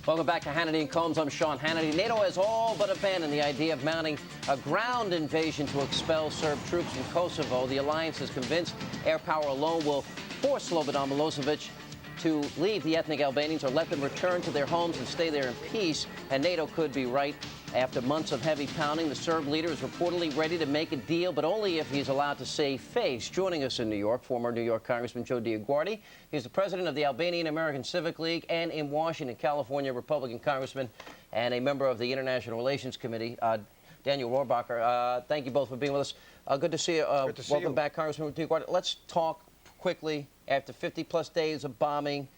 Welcome back to Hannity and Colmes. I'm Sean Hannity. NATO has all but abandoned the idea of mounting a ground invasion to expel Serb troops in Kosovo. The alliance is convinced air power alone will force Slobodan Milosevic to leave the ethnic Albanians or let them return to their homes and stay there in peace. And NATO could be right. After months of heavy pounding, the Serb leader is reportedly ready to make a deal, but only if he's allowed to save face. Joining us in New York, former New York Congressman Joe Dioguardi. He's the president of the Albanian American Civic League, and in Washington, California, Republican congressman and a member of the International Relations Committee, Daniel Rohrabacher. Thank you both for being with us. Good to see you. Welcome back, Congressman Dioguardi. Let's talk quickly. After 50-plus days of bombing,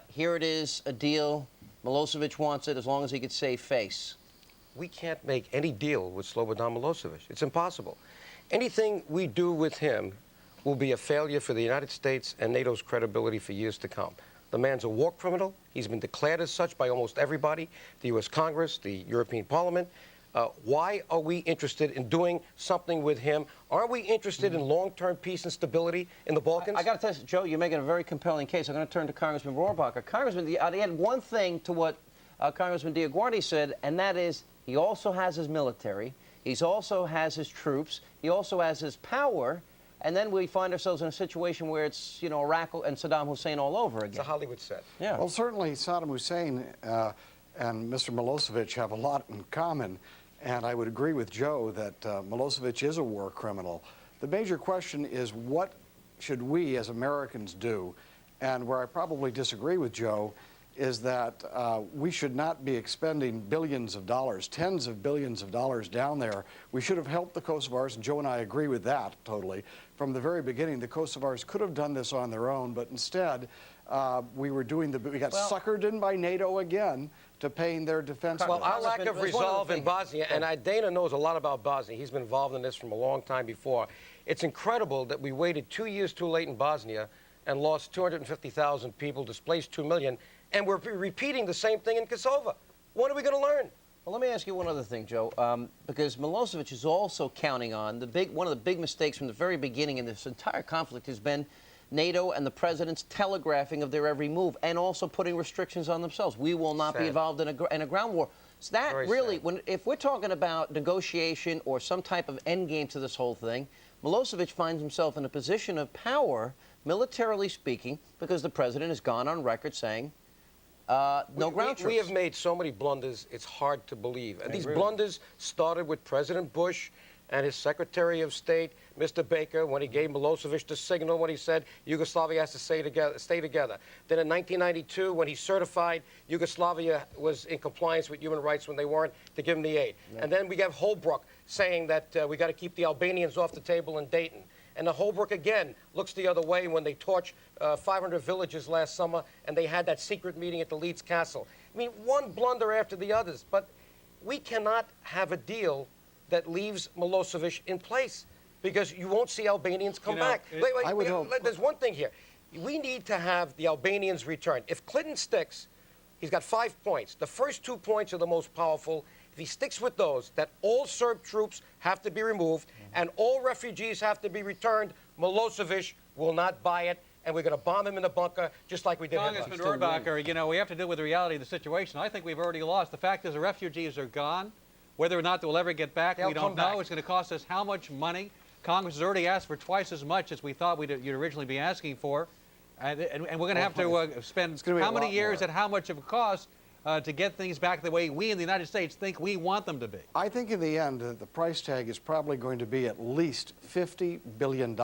here it is, a deal. Milosevic wants it as long as he could save face. We can't make any deal with Slobodan Milosevic. It's impossible. Anything we do with him will be a failure for the United States and NATO's credibility for years to come. The man's a war criminal. He's been declared as such by almost everybody, the U.S. Congress, the European Parliament. Why are we interested in doing something with him? Aren't we interested in long-term peace and stability in the Balkans? I got to tell you, Joe, you're making a very compelling case. I'm going to turn to Congressman Rohrabacher. Congressman, I'd add one thing to what Congressman Dioguardi said, and that is he also has his military. He also has his troops. He also has his power. And then we find ourselves in a situation where it's, you know, Iraq and Saddam Hussein all over again. It's a Hollywood set. Yeah. Well, certainly Saddam Hussein and Mr. Milosevic have a lot in common. And I would agree with Joe that Milosevic is a war criminal. The major question is, what should we as Americans do? And where I probably disagree with Joe is that we should not be expending billions of dollars, tens of billions of dollars down there. We should have helped the Kosovars, and Joe and I agree with that totally. From the very beginning, the Kosovars could have done this on their own, but instead we got suckered in by NATO again to paying their defense. Well, our lack of resolve in Bosnia, and Dana knows a lot about Bosnia. He's been involved in this from a long time before. It's incredible that we waited 2 years too late in Bosnia and lost 250,000 people, displaced 2 million, and we're repeating the same thing in Kosova. What are we going to learn? Well, let me ask you one other thing, Joe, because Milosevic is also counting on one of the big mistakes from the very beginning in this entire conflict has been NATO and the president's telegraphing of their every move and also putting restrictions on themselves. We will not be involved in a ground war. So that really, if we're talking about negotiation or some type of endgame to this whole thing, Milosevic finds himself in a position of power, militarily speaking, because the president has gone on record saying no ground troops. We have made so many blunders, it's hard to believe. And these blunders started with President Bush and his Secretary of State, Mr. Baker, when he gave Milosevic the signal when he said Yugoslavia has to stay together. Then in 1992, when he certified Yugoslavia was in compliance with human rights when they weren't, to give him the aid. Yeah. And then we have Holbrooke saying that we got to keep the Albanians off the table in Dayton. And the Holbrooke, again, looks the other way when they torched 500 villages last summer and they had that secret meeting at the Leeds Castle. I mean, one blunder after the others. But we cannot have a deal that leaves Milosevic in place because you won't see Albanians come back. Wait, there's one thing here. We need to have the Albanians return. If Clinton sticks, he's got 5 points. The first 2 points are the most powerful. If he sticks with those, that all Serb troops have to be removed and all refugees have to be returned, Milosevic will not buy it, and we're going to bomb him in the bunker just like we did. Congressman Rohrabacher, you know, we have to deal with the reality of the situation. I think we've already lost. The fact is the refugees are gone. Whether or not they'll ever get back, we don't know. It's going to cost us how much money? Congress has already asked for twice as much as we thought you'd originally be asking for. And we're going to have to spend how many years and how much of a cost to get things back the way we in the United States think we want them to be. I think in the end, the price tag is probably going to be at least $50 billion.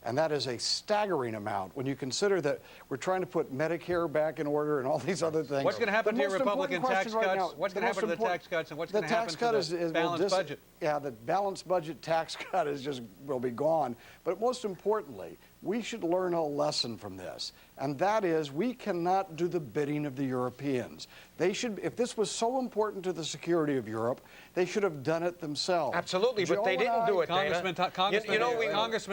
And that is a staggering amount when you consider that we're trying to put Medicare back in order and all these other things. What's going to happen to your Republican tax cuts? What's going to happen to the tax cuts? And what's going to happen to the balanced budget? Yeah, the balanced budget tax cut will be gone. But most importantly, we should learn a lesson from this, and that is we cannot do the bidding of the Europeans. They should, if this was so important to the security of Europe, they should have done it themselves. Absolutely, but they didn't do it, Congressman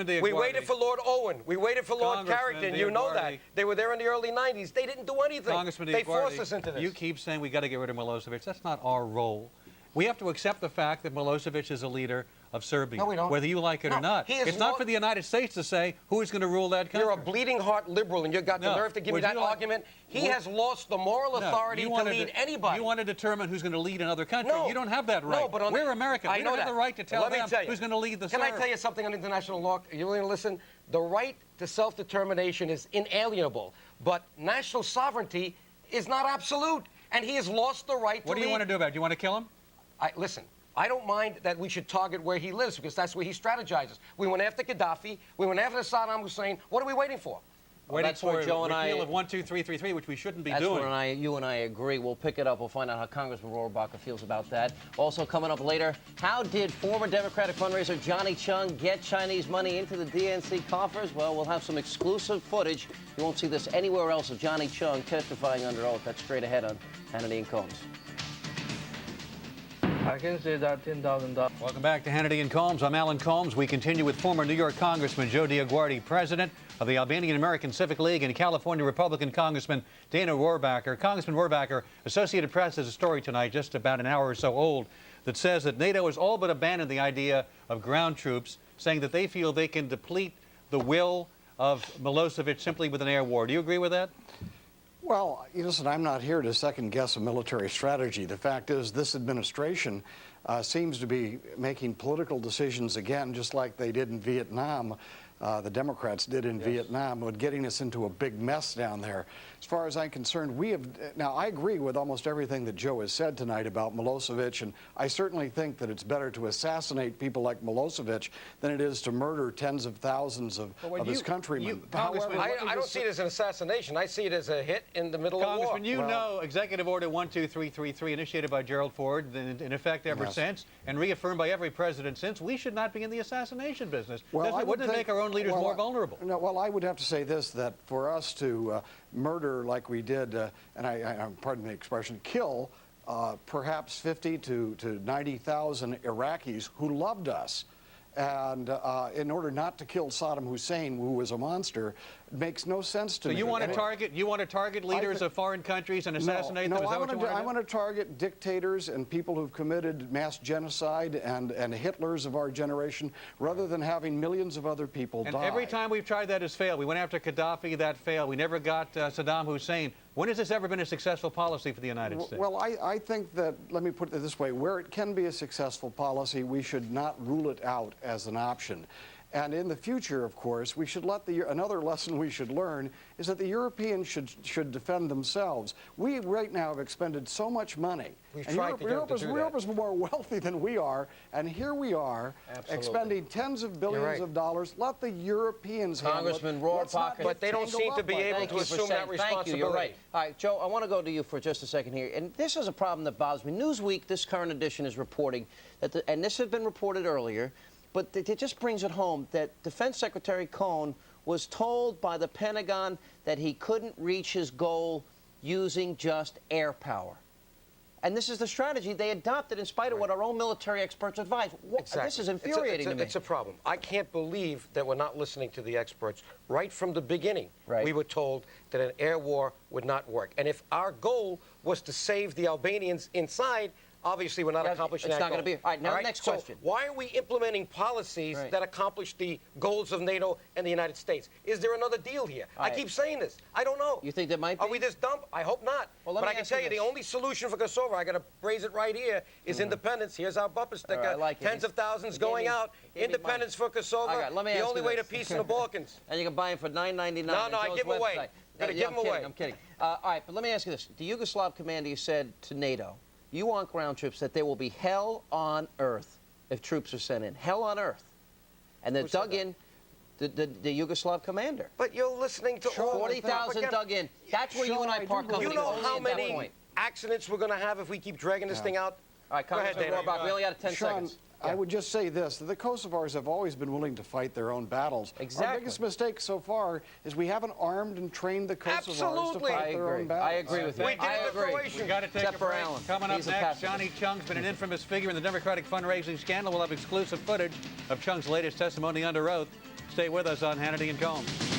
Dioguardi. We waited for Lord Owen. We waited for Lord Carrington. You know that. They were there in the early 90s. They didn't do anything. Congressman They forced us into this. You keep saying we got to get rid of Milosevic. That's not our role. We have to accept the fact that Milosevic is a leader of Serbia, No, we don't. whether you like it or not. It's not for the United States to say who is going to rule that country. You're a bleeding heart liberal, and you've got the nerve to give me that argument. He has lost the moral authority to lead anybody. You want to determine who's going to lead another country. No. You don't have that right. No, but we're American. We don't have the right to tell them who's going to lead the Can I tell you something on international law? Are you willing to listen? The right to self-determination is inalienable, but national sovereignty is not absolute, and he has lost the right to lead. What do you want to do about it? Do you want to kill him? Listen, I don't mind that we should target where he lives because that's where he strategizes. We went after Gaddafi. We went after Saddam Hussein. What are we waiting for? Waiting for Joe and repeal of 12333, which we shouldn't be doing. That's where you and I agree. We'll pick it up. We'll find out how Congressman Rohrabacher feels about that. Also coming up later, how did former Democratic fundraiser Johnny Chung get Chinese money into the DNC coffers? Well, we'll have some exclusive footage. You won't see this anywhere else of Johnny Chung testifying under oath. That's straight ahead on Hannity and Colmes. I can say that $10,000. Welcome back to Hannity and Colmes. I'm Alan Colmes. We continue with former New York Congressman Joe Dioguardi, president of the Albanian American Civic League, and California Republican Congressman Dana Rohrabacher. Congressman Rohrabacher, Associated Press has a story tonight, just about an hour or so old, that says that NATO has all but abandoned the idea of ground troops, saying that they feel they can deplete the will of Milosevic simply with an air war. Do you agree with that? Well, listen, I'm not here to second-guess a military strategy. The fact is this administration seems to be making political decisions again, just like they did in Vietnam. The Democrats did in Vietnam, with getting us into a big mess down there. As far as I'm concerned, now I agree with almost everything that Joe has said tonight about Milosevic, and I certainly think that it's better to assassinate people like Milosevic than it is to murder tens of thousands of his countrymen. However, I don't see it as an assassination. I see it as a hit in the middle of war. Congressman, you know Executive Order 12333, initiated by Gerald Ford, in effect ever since, and reaffirmed by every president since, we should not be in the assassination business. Wouldn't it make our own leaders more vulnerable? No, well, I would have to say this, that for us to murder like we did, and I pardon the expression, kill perhaps 50 to 90,000 Iraqis who loved us, and in order not to kill Saddam Hussein, who was a monster, it makes no sense to me. So you want to target leaders of foreign countries and assassinate them? Is that what you want to do? I want to target dictators and people who've committed mass genocide and Hitlers of our generation, rather than having millions of other people die. And every time we've tried that has failed. We went after Gaddafi, that failed. We never got Saddam Hussein. When has this ever been a successful policy for the United States? Well, I think that, let me put it this way, where it can be a successful policy, we should not rule it out as an option. And in the future, of course, we should another lesson we should learn is that the Europeans should defend themselves. We right now have expended so much money. Europe is more wealthy than we are, and here we are expending tens of billions of dollars. Let the Europeans Congressman Rohrabacher. But they don't seem to be able to assume that responsibility. Thank you, you're right. All right, Joe, I want to go to you for just a second here. And this is a problem that bothers me. Newsweek, this current edition, is reporting that, and this had been reported earlier, but it just brings it home that Defense Secretary Cohn was told by the Pentagon that he couldn't reach his goal using just air power. And this is the strategy they adopted in spite of what our own military experts advise. Exactly. This is infuriating to me. It's a problem. I can't believe that we're not listening to the experts. Right from the beginning, we were told that an air war would not work. And if our goal was to save the Albanians inside, obviously we're not accomplishing that goal. It's not going to be. All right, now the next question. So why are we implementing policies that accomplish the goals of NATO and the United States? Is there another deal here? I keep saying this. I don't know. You think there might be? Are we this dumb? I hope not. Well, but I can tell you the only solution for Kosovo, I got to raise it right here, is independence. Here's our bumper sticker. I like Tens of thousands going out. Independence for Kosovo. The only way to peace in the Balkans. And you can buy them for $9.99. No, I give them away. Gotta give them away. I'm kidding. All right, but let me ask you this. The Yugoslav commander, you said to NATO, you want ground troops, that there will be hell on earth if troops are sent in. Hell on earth. And they're dug in, the Yugoslav commander. But you're listening to all 40,000 dug in. That's where you and I part company. You know how many accidents we're going to have if we keep dragging this thing out? All right, Congressman Rohrabacher, we only got 10 seconds. I would just say this, that the Kosovars have always been willing to fight their own battles. Exactly. Our biggest mistake so far is we haven't armed and trained the Kosovars to fight their own battles. I agree with you. I agree. We've got to take a break. Coming up next, Johnny Chung's been an infamous figure in the Democratic fundraising scandal. We'll have exclusive footage of Chung's latest testimony under oath. Stay with us on Hannity and Colmes.